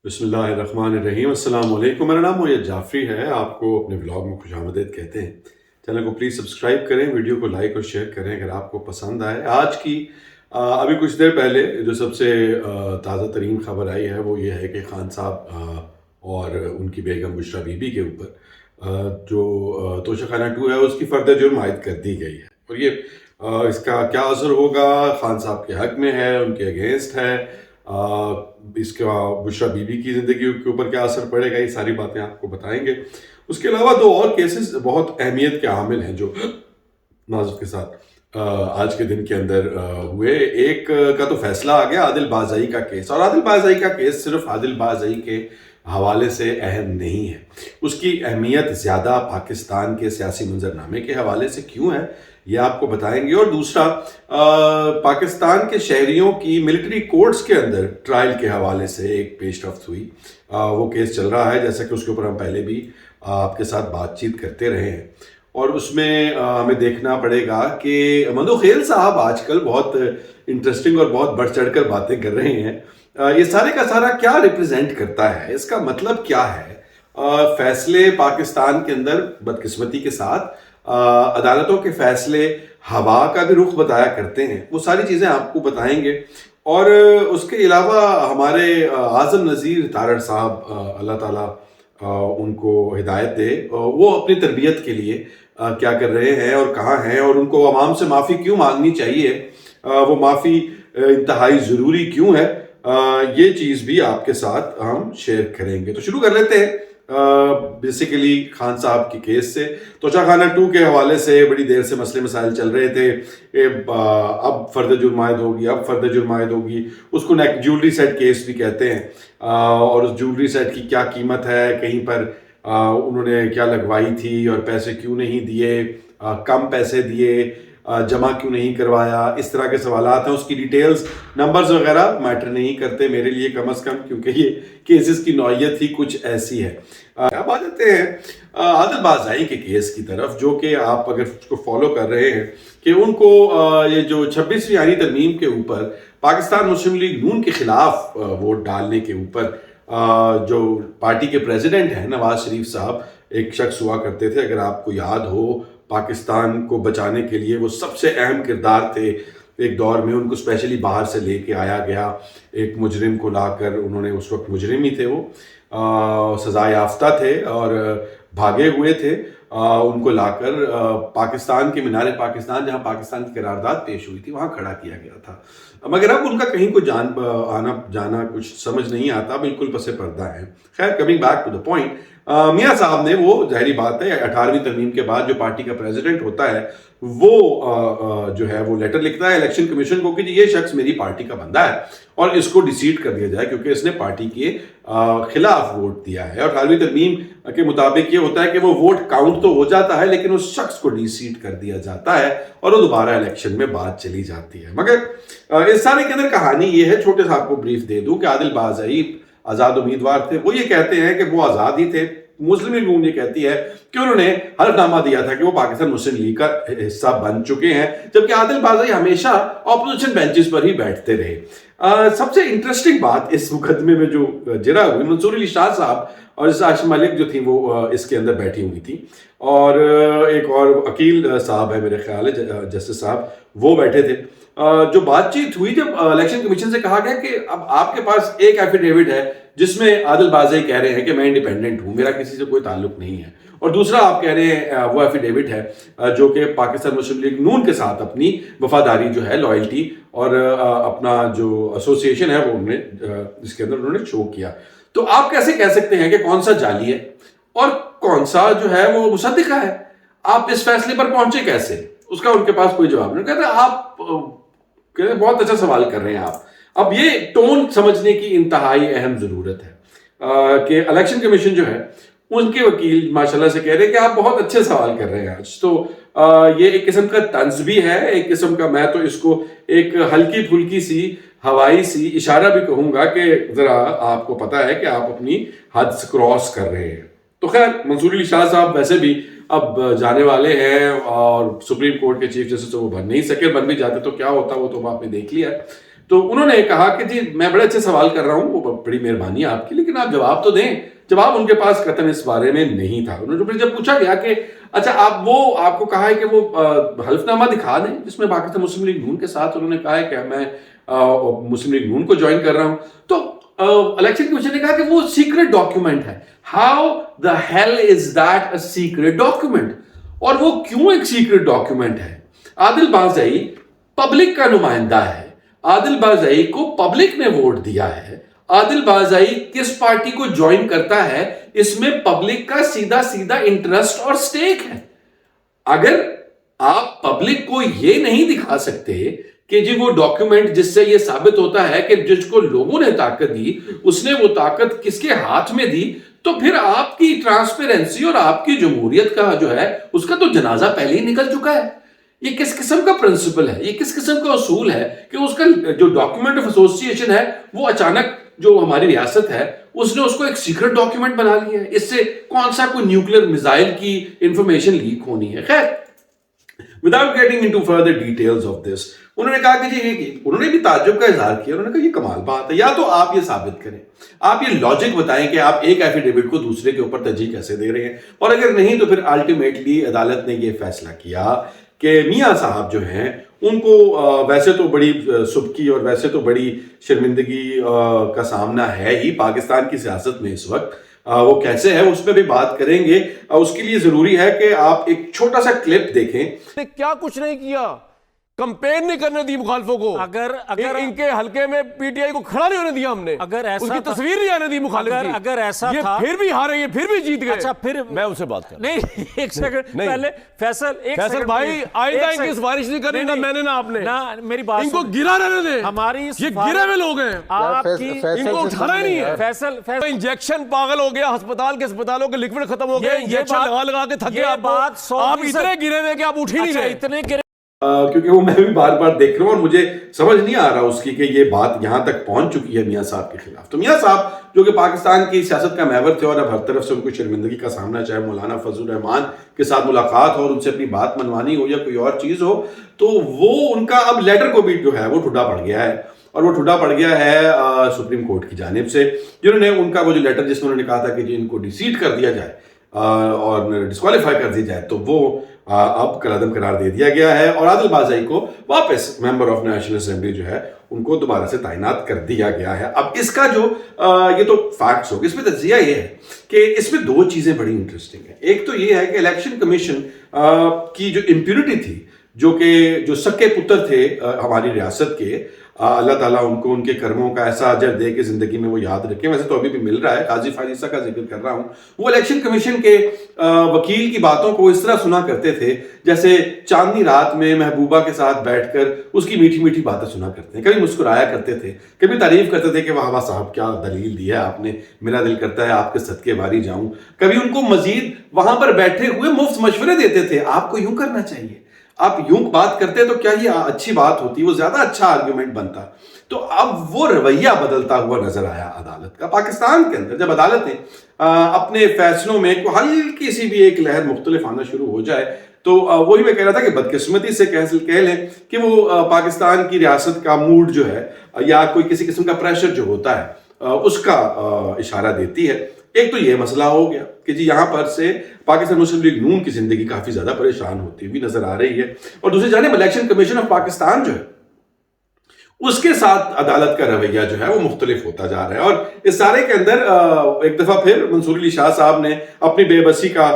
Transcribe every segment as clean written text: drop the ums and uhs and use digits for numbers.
بسم اللہ الرحمن الرحیم۔ السلام علیکم، میرا نام موید جعفری ہے۔ آپ کو اپنے ولاگ میں خوش آمدید کہتے ہیں۔ چینل کو پلیز سبسکرائب کریں، ویڈیو کو لائک اور شیئر کریں اگر آپ کو پسند آئے۔ آج کی ابھی کچھ دیر پہلے جو سب سے تازہ ترین خبر آئی ہے وہ یہ ہے کہ خان صاحب اور ان کی بیگم بشریٰ بی بی کے اوپر جو توشہ خانہ 2 ہے اس کی فرد جرم عائد کر دی گئی ہے، اور یہ اس کا کیا اثر ہوگا، خان صاحب کے حق میں ہے، ان کے اگینسٹ ہے، اس کا بشریٰ بی بی کی زندگی کے اوپر کیا اثر پڑے گا، یہ ساری باتیں آپ کو بتائیں گے۔ اس کے علاوہ دو اور کیسز بہت اہمیت کے حامل ہیں جو ناظر کے ساتھ آج کے دن کے اندر ہوئے۔ ایک کا تو فیصلہ آ گیا، عادل بازائی کا کیس، اور عادل بازائی کا کیس صرف عادل بازائی کے حوالے سے اہم نہیں ہے، اس کی اہمیت زیادہ پاکستان کے سیاسی منظرنامے کے حوالے سے کیوں ہے یہ آپ کو بتائیں گے۔ اور دوسرا پاکستان کے شہریوں کی ملٹری کورٹس کے اندر ٹرائل کے حوالے سے ایک پیش رفت ہوئی، وہ کیس چل رہا ہے، جیسا کہ اس کے اوپر ہم پہلے بھی آپ کے ساتھ بات چیت کرتے رہے ہیں، اور اس میں ہمیں دیکھنا پڑے گا کہ مندو خیل صاحب آج کل بہت انٹرسٹنگ اور بہت بڑھ چڑھ کر باتیں کر رہے ہیں۔ یہ سارے کا سارا کیا ریپرزینٹ کرتا ہے، اس کا مطلب کیا ہے؟ فیصلے پاکستان کے اندر بدقسمتی کے ساتھ عدالتوں کے فیصلے ہوا کا بھی رخ بتایا کرتے ہیں، وہ ساری چیزیں آپ کو بتائیں گے۔ اور اس کے علاوہ ہمارے اعظم نذیر تارڑ صاحب، اللہ تعالیٰ ان کو ہدایت دے، وہ اپنی تربیت کے لیے کیا کر رہے ہیں اور کہاں ہیں، اور ان کو عوام سے معافی کیوں مانگنی چاہیے، وہ معافی انتہائی ضروری کیوں ہے، یہ چیز بھی آپ کے ساتھ ہم شیئر کریں گے۔ تو شروع کر لیتے ہیں بیسیکلی خان صاحب کے کیس سے۔ توشہ خانہ 2 کے حوالے سے بڑی دیر سے مسئلے مسائل چل رہے تھے کہ اب فرد جرم عائد ہوگی، اب فرد جرم عائد ہوگی، اس کو جیولری سیٹ کیس بھی کہتے ہیں، اور اس جیولری سیٹ کی کیا قیمت ہے، کہیں پر انہوں نے کیا لگوائی تھی اور پیسے کیوں نہیں دیے، کم پیسے دیے، جمع کیوں نہیں کروایا، اس طرح کے سوالات ہیں۔ اس کی ڈیٹیلز، نمبرز وغیرہ میٹر نہیں کرتے میرے لیے کم از کم، کیونکہ یہ کیسز کی نوعیت ہی کچھ ایسی ہے۔ اب آ جاتے ہیں عادل بازائی کے کیس کی طرف، جو کہ آپ اگر اس کو فالو کر رہے ہیں کہ ان کو یہ جو 26ویں آئینی ترمیم کے اوپر پاکستان مسلم لیگ نون کے خلاف ووٹ ڈالنے کے اوپر جو پارٹی کے پریزیڈنٹ ہیں نواز شریف صاحب ایک شخص ہوا کرتے تھے، اگر آپ کو یاد ہو، پاکستان کو بچانے کے لیے وہ سب سے اہم کردار تھے ایک دور میں، ان کو اسپیشلی باہر سے لے کے آیا گیا، ایک مجرم کو لا کر، انہوں نے اس وقت مجرم ہی تھے، وہ سزا یافتہ تھے اور بھاگے ہوئے تھے، ان کو لا کر پاکستان کے مینار پاکستان، جہاں پاکستان کی قرارداد پیش ہوئی تھی، وہاں کھڑا کیا گیا تھا، مگر اب ان کا کہیں کو آنا جانا کچھ سمجھ نہیں آتا، بالکل پس پردہ ہے۔ خیر، coming back to the point, میاں صاحب نے، وہ ظاہری بات ہے 18ویں ترمیم کے بعد جو پارٹی کا پریزیڈنٹ ہوتا ہے وہ جو ہے وہ لیٹر لکھتا ہے الیکشن کمیشن کو کہ یہ شخص میری پارٹی کا بندہ ہے اور اس کو ڈیسیٹ کر دیا جائے کیونکہ اس نے پارٹی کے خلاف ووٹ دیا ہے۔ اور 18ویں ترمیم کے مطابق یہ ہوتا ہے کہ وہ ووٹ کاؤنٹ تو ہو جاتا ہے لیکن اس شخص کو ڈیسیٹ کر دیا جاتا ہے اور وہ دوبارہ الیکشن میں بات چلی جاتی ہے۔ مگر اس سارے کے اندر کہانی یہ ہے، چھوٹے صاحب کو بریف دے دوں، کہ عادل بازائی آزاد امیدوار تھے، وہ یہ کہتے ہیں کہ وہ آزاد ہی تھے، مسلم لیگ نون یہ کہتی ہے کہ انہوں نے حلف نامہ دیا تھا کہ وہ پاکستان مسلم لیگ کا حصہ بن چکے ہیں، جبکہ عادل بازائی ہمیشہ اپوزیشن بینچز پر ہی بیٹھتے رہے۔ سب سے انٹرسٹنگ بات اس مقدمے میں جو جرا ہوئی، منصور علی شاہ صاحب اور عائشہ ملک جو تھیں وہ اس کے اندر بیٹھی ہوئی تھیں، اور ایک اور وکیل صاحب ہے میرے خیال ہے، جسٹس صاحب، وہ بیٹھے تھے۔ جو بات چیت ہوئی جب الیکشن کمیشن سے کہا گیا کہ اب آپ کے پاس ایک ایفیڈیوٹ ہے جس میں عادل بازائی کہہ رہے ہیں کہ میں انڈیپینڈنٹ ہوں، میرا کسی سے کوئی تعلق نہیں ہے، اور دوسرا آپ کہہ رہے ہیں وہ ایفیڈیوٹ ہے جو کہ پاکستان مسلم لیگ نون کے ساتھ اپنی وفاداری جو ہے، لائلٹی اور اپنا جو ایسوسیشن ہے وہ انہوں نے اس کے اندر انہوں نے شو کیا۔ تو آپ کیسے کہہ سکتے ہیں کہ کون سا جعلی ہے اور کون سا جو ہے وہ مصدقہ ہے؟ آپ اس فیصلے پر پہنچے کیسے؟ اس کا ان کے پاس کوئی جواب نہیں۔ کہتے آپ بہت اچھا سوال کر رہے ہیں آپ۔ اب یہ ٹون سمجھنے کی انتہائی اہم ضرورت ہے کہ الیکشن کمیشن جو ہے ان کے وکیل ماشاءاللہ سے کہہ رہے ہیں کہ آپ بہت اچھے سوال کر رہے ہیں آج، تو یہ ایک قسم کا طنز بھی ہے، ایک قسم کا، میں تو اس کو ایک ہلکی پھلکی سی ہوائی سی اشارہ بھی کہوں گا کہ ذرا آپ کو پتا ہے کہ آپ اپنی حد کراس کر رہے ہیں۔ تو خیر، منصور علی شاہ صاحب ویسے بھی اب جانے والے ہیں اور سپریم کورٹ کے چیف جسٹس تو وہ بن نہیں سکے، بن بھی جاتے تو کیا ہوتا، وہ تو آپ نے دیکھ لیا ہے۔ تو انہوں نے کہا کہ جی میں بڑے اچھے سوال کر رہا ہوں, وہ بڑی مہربانی ہے آپ کی, لیکن آپ جواب تو دیں. جواب ان کے پاس قطعاً اس بارے میں نہیں تھا. انہوں نے جب پوچھا گیا کہ اچھا آپ کو کہا ہے کہ وہ حلف نامہ دکھا دیں جس میں پاکستان مسلم لیگ نون کے ساتھ انہوں نے کہا ہے کہ میں مسلم لیگ نون کو جوائن کر رہا ہوں, تو الیکشن کمیشن نے کہا کہ وہ سیکرٹ ڈاکیومنٹ ہے. How the hell is that a secret document? اور وہ کیوں ایک سیکرٹ ڈاکیومنٹ ہے؟ عادل بازئی پبلک کا نمائندہ ہے, عادل بازئی کو پبلک نے ووٹ دیا ہے, عادل بازئی کس پارٹی کو جوائن کرتا ہے اس میں پبلک کا سیدھا سیدھا انٹرسٹ اور سٹیک ہے. اگر آپ پبلک کو یہ نہیں دکھا سکتے کہ جی وہ ڈاکیومنٹ جس سے یہ ثابت ہوتا ہے کہ جس کو لوگوں نے طاقت دی اس نے وہ طاقت کس کے ہاتھ میں دی, تو پھر آپ کی ٹرانسپیرنسی اور آپ کی جمہوریت کا جو ہے اس کا تو جنازہ پہلے ہی نکل چکا ہے. یہ کس قسم کا پرنسپل ہے, یہ کس قسم کا اصول ہے کہ اس کا جو ڈاکیومنٹ آف ایسوسی ایشن ہے وہ اچانک جو ہماری ریاست ہے اس نے اس کو ایک سیکرٹ ڈاکیومنٹ بنا لیا ہے. اس سے کون سا کوئی نیوکلیر میزائل کی انفارمیشن لیک ہونی ہے؟ خیر, without getting into further details of this, انہوں نے کہا کہ جی انہوں نے بھی تعجب کا اظہار کیا. انہوں نے کہا یہ کمال بات ہے, یا تو آپ یہ ثابت کریں, آپ یہ لاجک بتائیں کہ آپ ایک ایفیڈیوٹ کو دوسرے کے اوپر ترجیح کیسے دے رہے ہیں, اور اگر نہیں تو پھر الٹیمیٹلی عدالت نے یہ فیصلہ کیا کہ میاں صاحب جو ہیں ان کو ویسے تو بڑی سبکی اور ویسے تو بڑی شرمندگی کا سامنا ہے ہی پاکستان کی سیاست میں اس وقت, وہ کیسے ہے اس پہ بھی بات کریں گے. اس کے لیے ضروری ہے کہ آپ ایک چھوٹا سا کلپ دیکھیں. کیا کچھ نہیں کیا, کمپین نہیں کرنے دی مخالفوں کو, اگر ان کے حلقے میں پی ٹی آئی کو کھڑا نہیں ہونے دیا ہم نے, اگر ایسا ان کی تصویر نہیں آنے دی مخالف کی, اگر ایسا تھا پھر بھی ہارے ہیں, پھر بھی جیت گئے. اچھا پھر میں ان سے بات کر نہیں, ایک سیکنڈ پہلے فیصل بھائی, آئندہ ان کی سفارش نہیں کرنی, نہ میں نے نہ آپ نے, میری بات ان کو گرا رہنے دیں. ہماری یہ گرے ہوئے لوگ ہیں, آپ کی ان کو اٹھانا ہی نہیں ہے. فیصل انجیکشن پاگل ہو گیا, ہسپتالوں کے لکوڈ ختم ہو گئے, انجیکشن لگا کے تھک گئے. آپ اتنے گرے ہوئے کہ آپ اٹھ ہی نہیں رہے. اتنے گرے کیونکہ وہ میں بھی بار بار دیکھ رہا ہوں اور مجھے سمجھ نہیں آ رہا اس کی کہ یہ بات یہاں تک پہنچ چکی ہے میاں صاحب کے خلاف. تو میاں صاحب جو کہ پاکستان کی سیاست کا محور تھے اور اب ہر طرف سے ان کو شرمندگی کا سامنا, چاہے مولانا فضل الرحمان کے ساتھ ملاقات ہو اور ان سے اپنی بات منوانی ہو یا کوئی اور چیز ہو, تو وہ ان کا اب لیٹر کو بھی جو ہے وہ ٹھڈا پڑ گیا ہے. اور وہ ٹھڈا پڑ گیا ہے سپریم کورٹ کی جانب سے, جنہوں نے ان کا وہ جو لیٹر جس میں انہوں نے کہا تھا کہ جی ان کو ڈیسیٹ کر دیا جائے اور ڈسکوالیفائی کر دی جائے, تو وہ اب کالعدم قرار دے دیا گیا ہے اور عادل بازئی کو واپس ممبر آف نیشنل اسمبلی جو ہے ان کو دوبارہ سے تعینات کر دیا گیا ہے. اب اس کا جو یہ تو فیکٹس ہو, اس میں تجزیہ یہ ہے کہ اس میں دو چیزیں بڑی انٹرسٹنگ ہیں. ایک تو یہ ہے کہ الیکشن کمیشن کی جو امپیونٹی تھی, جو سکے پتر تھے ہماری ریاست کے, اللہ تعالیٰ ان کو ان کے کرموں کا ایسا اجر دے کہ زندگی میں وہ یاد رکھیں. ویسے تو ابھی بھی مل رہا ہے, قاضی فائزہ کا ذکر کر رہا ہوں, وہ الیکشن کمیشن کے وکیل کی باتوں کو اس طرح سنا کرتے تھے جیسے چاندنی رات میں محبوبہ کے ساتھ بیٹھ کر اس کی میٹھی میٹھی باتیں سنا کرتے ہیں. کبھی مسکرایا کرتے تھے, کبھی تعریف کرتے تھے کہ واہ واہ صاحب کیا دلیل دی ہے آپ نے, میرا دل کرتا ہے آپ کے صدقے باری جاؤں. کبھی ان کو مزید وہاں پر بیٹھے ہوئے مفت مشورے دیتے تھے, آپ کو یوں کرنا چاہیے, آپ یوں بات کرتے تو کیا یہ اچھی بات ہوتی, وہ زیادہ اچھا آرگیومنٹ بنتا. تو اب وہ رویہ بدلتا ہوا نظر آیا عدالت کا پاکستان کے اندر. جب عدالتیں اپنے فیصلوں میں ہلکی سی بھی ایک لہر مختلف آنا شروع ہو جائے, تو وہی میں کہہ رہا تھا کہ بدقسمتی سے کہہ لیں کہ وہ پاکستان کی ریاست کا موڈ جو ہے یا کوئی کسی قسم کا پریشر جو ہوتا ہے اس کا اشارہ دیتی ہے. ایک تو یہ مسئلہ ہو گیا کہ جی یہاں پر سے پاکستان مسلم لیگ نون کی زندگی کافی زیادہ پریشان ہوتی ہوئی نظر آ رہی ہے, اور دوسری جانب الیکشن کمیشن آف پاکستان جو ہے اس کے ساتھ عدالت کا رویہ جو ہے وہ مختلف ہوتا جا رہا ہے. اور اس سارے کے اندر ایک دفعہ پھر منصور علی شاہ صاحب نے اپنی بے بسی کا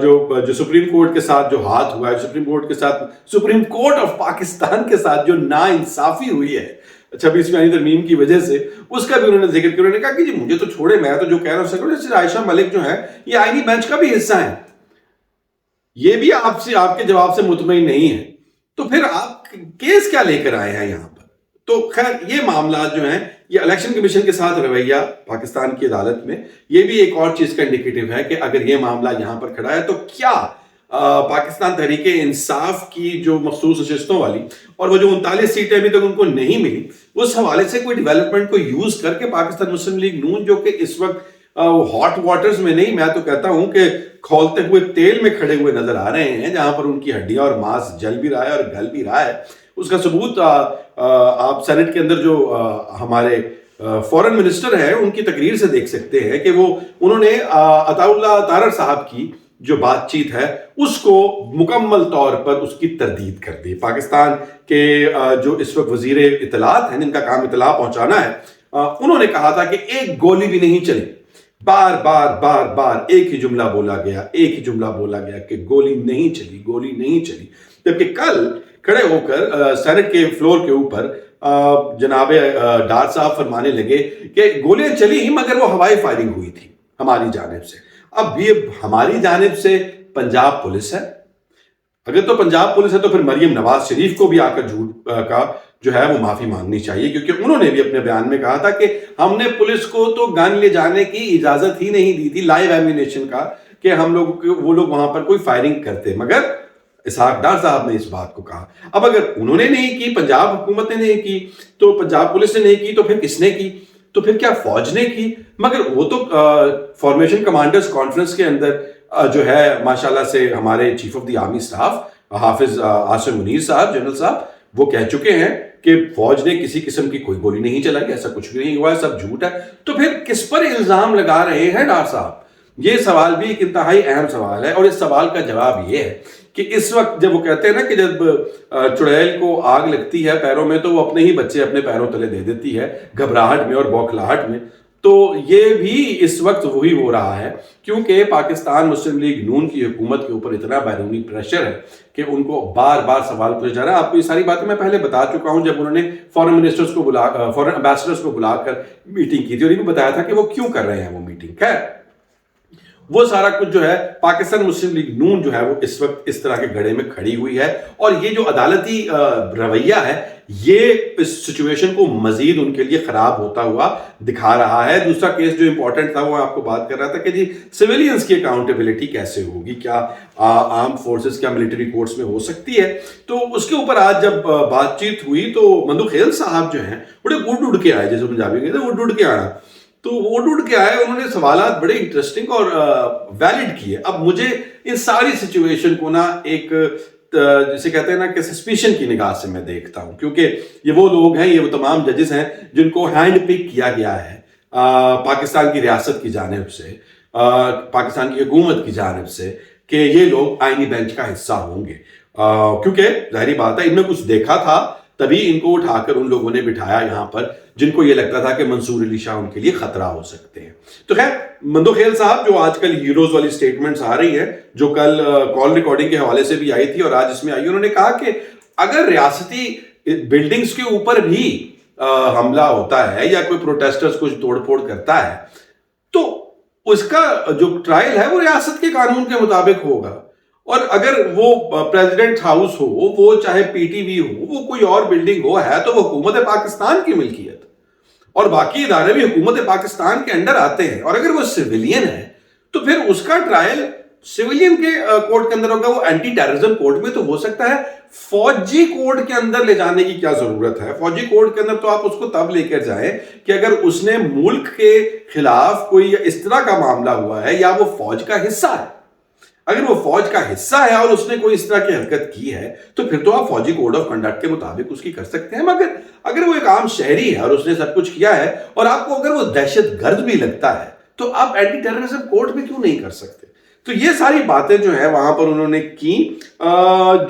جو سپریم کورٹ کے ساتھ جو ہاتھ ہوا ہے, سپریم کورٹ کے ساتھ, سپریم کورٹ آف پاکستان کے ساتھ جو ناانصافی ہوئی ہے 26ویں آئینی ترمیم کی وجہ سے, اس کا بھی انہوں نے ذکر کیا. انہوں نے کہا کہ جی مجھے تو چھوڑے, میں تو جو کہہ رہا ہوں جیسے عائشہ ملک جو ہے یہ آئینی بینچ کا بھی حصہ ہیں, یہ بھی آپ کے جواب سے مطمئن نہیں ہے, تو پھر آپ کیس کیا لے کر آئے ہیں یہاں پر. تو خیر یہ معاملات جو ہیں یہ الیکشن کمیشن کے ساتھ رویہ پاکستان کی عدالت میں, یہ بھی ایک اور چیز کا انڈیکیٹو ہے کہ اگر یہ معاملہ یہاں پر کھڑا ہے تو کیا پاکستان تحریک انصاف کی جو مخصوص نشستوں والی اور وہ جو 39 سیٹیں ابھی تک ان کو نہیں ملی, اس حوالے سے کوئی ڈیولپمنٹ کو یوز کر کے پاکستان مسلم لیگ نون جو کہ اس وقت ہاٹ واٹرز میں نہیں, میں تو کہتا ہوں کہ کھولتے ہوئے تیل میں کھڑے ہوئے نظر آ رہے ہیں, جہاں پر ان کی ہڈیاں اور ماس جل بھی رہا ہے اور گل بھی رہا ہے, اس کا ثبوت آپ سینٹ کے اندر جو ہمارے فورن منسٹر ہیں ان کی تقریر سے دیکھ سکتے ہیں کہ انہوں نے عطا اللہ تارڑ صاحب کی جو بات چیت ہے اس کو مکمل طور پر اس کی تردید کر دی. پاکستان کے جو اس وقت وزیر اطلاعات ہیں جن کا کام اطلاع پہنچانا ہے, انہوں نے کہا تھا کہ ایک گولی بھی نہیں چلی. بار بار بار بار ایک ہی جملہ بولا گیا کہ گولی نہیں چلی. جبکہ کل کھڑے ہو کر سینٹ کے فلور کے اوپر جناب ڈار صاحب فرمانے لگے کہ گولیاں چلی ہی مگر وہ ہوائی فائرنگ ہوئی تھی ہماری جانب سے. اب یہ ہماری جانب سے پنجاب پولیس ہے, اگر تو پنجاب پولیس ہے تو پھر مریم نواز شریف کو بھی آ کر جھوٹ کا جو ہے وہ معافی مانگنی چاہیے, کیونکہ انہوں نے بھی اپنے بیان میں کہا تھا کہ ہم نے پولیس کو تو گن لے جانے کی اجازت ہی نہیں دی تھی, لائیو ایمینیشن کا, کہ وہ لوگ وہاں پر کوئی فائرنگ کرتے. مگر اسحاق ڈار صاحب نے اس بات کو کہا. اب اگر انہوں نے نہیں کی, پنجاب حکومت نے نہیں کی, تو پنجاب پولیس نے نہیں کی, تو پھر کس نے کی؟ تو پھر کیا فوج نے کی؟ مگر وہ تو فارمیشن کمانڈرز کانفرنس کے اندر جو ہے ماشاءاللہ سے ہمارے chief of the army staff حافظ عاصم منیر صاحب, جنرل صاحب, وہ کہہ چکے ہیں کہ فوج نے کسی قسم کی کوئی گولی نہیں چلائی, ایسا کچھ بھی نہیں ہوا ہے, سب جھوٹ ہے. تو پھر کس پر الزام لگا رہے ہیں ڈار صاحب؟ یہ سوال بھی ایک انتہائی اہم سوال ہے, اور اس سوال کا جواب یہ ہے کہ اس وقت جب وہ کہتے ہیں نا کہ جب چڑیل کو آگ لگتی ہے پیروں میں تو وہ اپنے ہی بچے اپنے پیروں تلے دے دیتی ہے گھبراہٹ میں اور بوکھلاہٹ میں, تو یہ بھی اس وقت وہی ہو رہا ہے, کیونکہ پاکستان مسلم لیگ نون کی حکومت کے اوپر اتنا بیرونی پریشر ہے کہ ان کو بار بار سوال پوچھا جا رہا ہے. آپ کو یہ ساری باتیں میں پہلے بتا چکا ہوں جب انہوں نے فورن منسٹرز کو فورن امبیسڈرز کو بلا کر میٹنگ کی تھی, اور یہ بھی بتایا تھا کہ وہ کیوں کر رہے ہیں وہ میٹنگ. خیر, وہ سارا کچھ جو ہے پاکستان مسلم لیگ نون جو ہے وہ اس وقت اس طرح کے گڑھے میں کھڑی ہوئی ہے, اور یہ جو عدالتی رویہ ہے یہ اس سچویشن کو مزید ان کے لیے خراب ہوتا ہوا دکھا رہا ہے. دوسرا کیس جو امپورٹنٹ تھا وہ آپ کو بات کر رہا تھا کہ جی سویلینز کی اکاؤنٹیبلٹی کیسے ہوگی, کیا آرم فورسز کیا ملٹری کورٹس میں ہو سکتی ہے. تو اس کے اوپر آج جب بات چیت ہوئی تو مندو خیل صاحب جو ہیں بڑے اڑ کے آئے, جیسے پنجابی کہتے ہیں اڑ کے آنا, تو وہ اڑ کے آئے, انہوں نے سوالات بڑے انٹرسٹنگ اور ویلڈ کیے. اب مجھے ان ساری سچویشن کو نا ایک جسے کہتے ہیں نا کہ سسپیشن کی نگاہ سے میں دیکھتا ہوں, کیونکہ یہ وہ لوگ ہیں, یہ وہ تمام ججز ہیں جن کو ہینڈ پک کیا گیا ہے پاکستان کی ریاست کی جانب سے, پاکستان کی حکومت کی جانب سے, کہ یہ لوگ آئینی بینچ کا حصہ ہوں گے. کیونکہ ظاہری بات ہے ان میں کچھ دیکھا تھا تبھی ان کو اٹھا کر ان لوگوں نے بٹھایا یہاں پر جن کو یہ لگتا تھا کہ منصور علی شاہ ان کے لیے خطرہ ہو سکتے ہیں. تو خیر, مندو خیل صاحب جو آج کل ہیروز والی سٹیٹمنٹس آ رہی ہیں, جو کل کال ریکارڈنگ کے حوالے سے بھی آئی تھی اور آج اس میں آئی, انہوں نے کہا کہ اگر ریاستی بلڈنگز کے اوپر بھی حملہ ہوتا ہے یا کوئی پروٹیسٹرز کچھ توڑ پھوڑ کرتا ہے تو اس کا جو ٹرائل ہے وہ ریاست کے قانون کے مطابق ہوگا, اور اگر وہ پریزیڈنٹ ہاؤس ہو, وہ چاہے پی ٹی وی ہو, وہ کوئی اور بلڈنگ ہو, ہے تو وہ حکومت پاکستان کی ملکیت, اور باقی ادارے بھی حکومت پاکستان کے انڈر آتے ہیں. اور اگر وہ سویلین ہے تو پھر اس کا ٹرائل سویلین کے کورٹ کے اندر ہوگا. وہ اینٹی ٹیررزم کورٹ میں تو ہو سکتا ہے, فوجی کورٹ کے اندر لے جانے کی کیا ضرورت ہے؟ فوجی کورٹ کے اندر تو آپ اس کو تب لے کر جائیں کہ اگر اس نے ملک کے خلاف کوئی اس طرح کا معاملہ ہوا ہے یا وہ فوج کا حصہ ہے. اگر وہ فوج کا حصہ ہے اور اس نے کوئی اس طرح کی حرکت کی ہے تو پھر تو آپ فوجی کوڈ آف کنڈکٹ کے مطابق اس کی کر سکتے ہیں. مگر اگر وہ ایک عام شہری ہے اور اس نے سب کچھ کیا ہے اور آپ کو اگر وہ دہشت گرد بھی لگتا ہے تو آپ اینٹی ٹیررزم کورٹ میں کیوں نہیں کر سکتے؟ تو یہ ساری باتیں جو ہیں وہاں پر انہوں نے کی,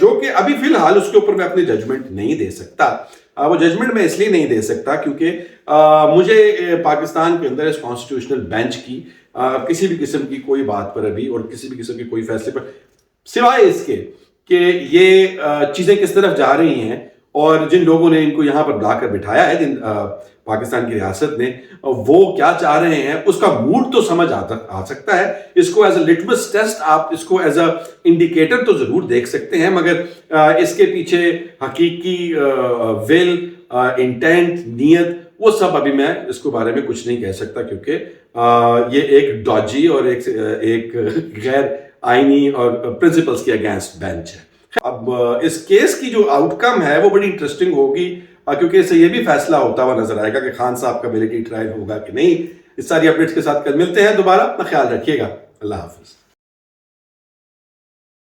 جو کہ ابھی فی الحال اس کے اوپر میں اپنی ججمنٹ نہیں دے سکتا. وہ ججمنٹ میں اس لیے نہیں دے سکتا کیونکہ مجھے پاکستان کے اندر اس کانسٹیٹیوشنل بینچ کی کسی بھی قسم کی کوئی بات پر ابھی اور کسی بھی قسم کی کوئی فیصلے پر, سوائے اس کے کہ یہ چیزیں کس طرف جا رہی ہیں اور جن لوگوں نے ان کو یہاں پر بلا کر بٹھایا ہے پاکستان کی ریاست نے, وہ کیا چاہ رہے ہیں, اس کا موڈ تو سمجھ آ سکتا ہے. اس کو ایز اے لٹمس ٹیسٹ آپ اس کو ایز اے انڈیکیٹر تو ضرور دیکھ سکتے ہیں, مگر اس کے پیچھے حقیقی ول, انٹینٹ, نیت, وہ سب ابھی میں اس کو بارے میں کچھ نہیں کہہ سکتا, کیونکہ یہ ایک ڈاجی اور ایک غیر آئینی اور پرنسپلز کے اگینسٹ بینچ ہے. اب اس کیس کی جو آؤٹ کم ہے وہ بڑی انٹرسٹنگ ہوگی, کیونکہ اس سے یہ بھی فیصلہ ہوتا ہوا نظر آئے گا کہ خان صاحب کا ملٹری ٹرائل ہوگا کہ نہیں. اس ساری اپڈیٹس کے ساتھ کل ملتے ہیں دوبارہ. اپنا خیال رکھیے گا. اللہ حافظ.